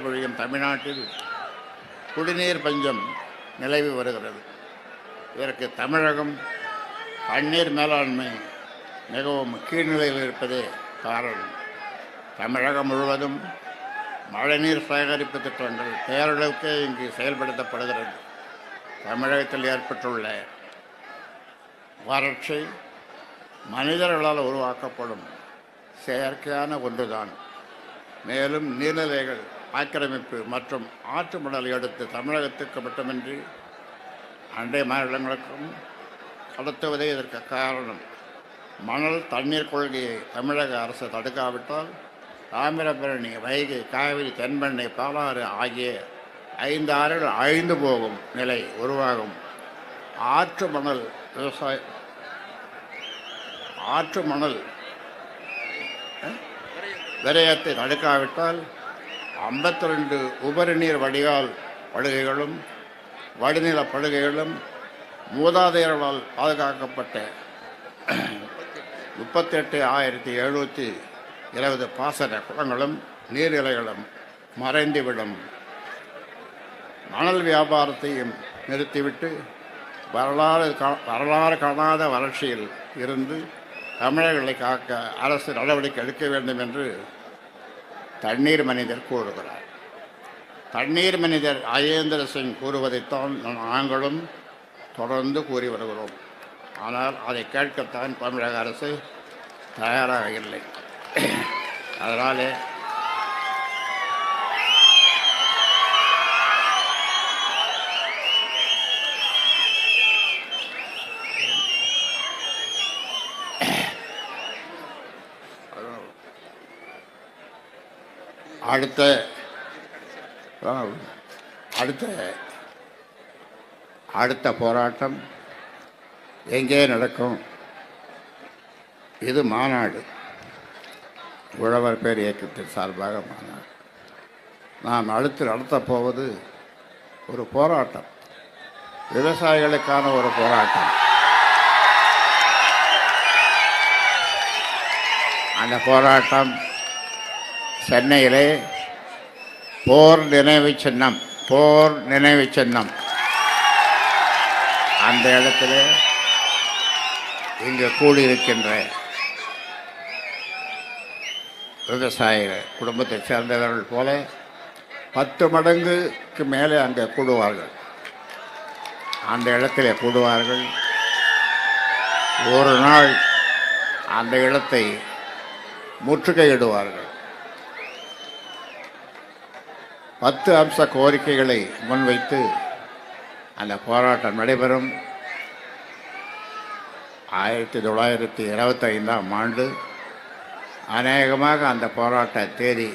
பொழியும் தமிழ்நாட்டில் குடிநீர் பஞ்சம் நிலவி வருகிறது. இதற்கு தமிழகம் தண்ணீர் மேலாண்மை மிகவும் கீழ்நிலையில் இருப்பதே காரணம். தமிழகம் முழுவதும் மழைநீர் சேகரிப்பு திட்டங்கள் பேரளவுக்கே இங்கு செயல்படுத்தப்படுகிறது. தமிழகத்தில் ஏற்பட்டுள்ள வறட்சி மனிதர்களால் உருவாக்கப்படும் செயற்கையான ஒன்றுதான். மேலும் நீர்நிலைகள் ஆக்கிரமிப்பு மற்றும் ஆற்று மணல் எடுத்து தமிழகத்துக்கு மட்டுமின்றி அண்டை மாநிலங்களுக்கும் கடத்துவதே இதற்கு காரணம். மணல் தண்ணீர் கொள்கையை தமிழக அரசு தடுக்காவிட்டால் தாமிரபரணி, வைகை, காவிரி, தென்பெண்ணை, பாலாறு ஆகிய 5 ஆறுகள் அழிந்து போகும் நிலை உருவாகும். ஆற்று மணல் விரயத்தை தடுக்காவிட்டால் 52 உபரி நீர் வடிகால் படுகைகளும் வடிநில படுகைகளும் மூதாதையர்களால் பாதுகாக்கப்பட்ட 38,720 பாசன குளங்களும் நீர்நிலைகளும் மறைந்துவிடும். மணல் வியாபாரத்தையும் நிறுத்திவிட்டு வரலாறு காணாத வறட்சியில் இருந்து தமிழர்களை காக்க அரசு நடவடிக்கை எடுக்க வேண்டும் என்று தண்ணீர் மனிதர் கூறுகிறார். தண்ணீர் மனிதர் அஜேந்திர சிங் கூறுவதைத்தான் நாங்களும் தொடர்ந்து கூறி வருகிறோம். ஆனால் அதை கேட்கத்தான் தமிழக அரசு தயாராக இல்லை. அதனாலே அடுத்த போராட்டம் எங்கே நடக்கும்? இது மாநாடு, உழவர் பேர் இயக்கத்தின் சார்பாக மாநாடு. நாம் அடுத்து நடத்தப் போவது ஒரு போராட்டம், விவசாயிகளுக்கான ஒரு போராட்டம். அந்த போராட்டம் சென்னையிலே போர் நினைவு சின்னம் அந்த இடத்துல இங்கு கூடியிருக்கின்ற விவசாய குடும்பத்தைச் சேர்ந்தவர்கள் போல 10 மடங்குக்கு மேலே அங்கே கூடுவார்கள். அந்த இடத்துல கூடுவார்கள். ஒரு நாள் அந்த இடத்தை முற்றுகையிடுவார்கள். 10 அம்ச கோரிக்கைகளை முன்வைத்து அந்த போராட்டம் நடைபெறும். 1925ஆம் ஆண்டு அநேகமாக அந்த போராட்ட தேதி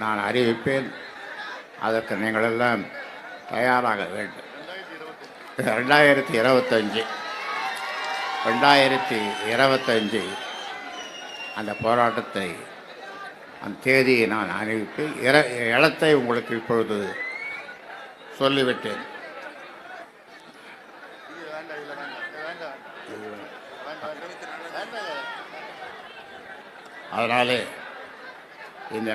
நான் அறிவிப்பேன். அதற்கு நீங்களெல்லாம் தயாராக வேண்டும். 2025 அந்த போராட்டத்தை, அந்த தேதியை நான் அறிவித்து இடத்தை உங்களுக்கு இப்பொழுது சொல்லிவிட்டேன். அதனாலே இந்த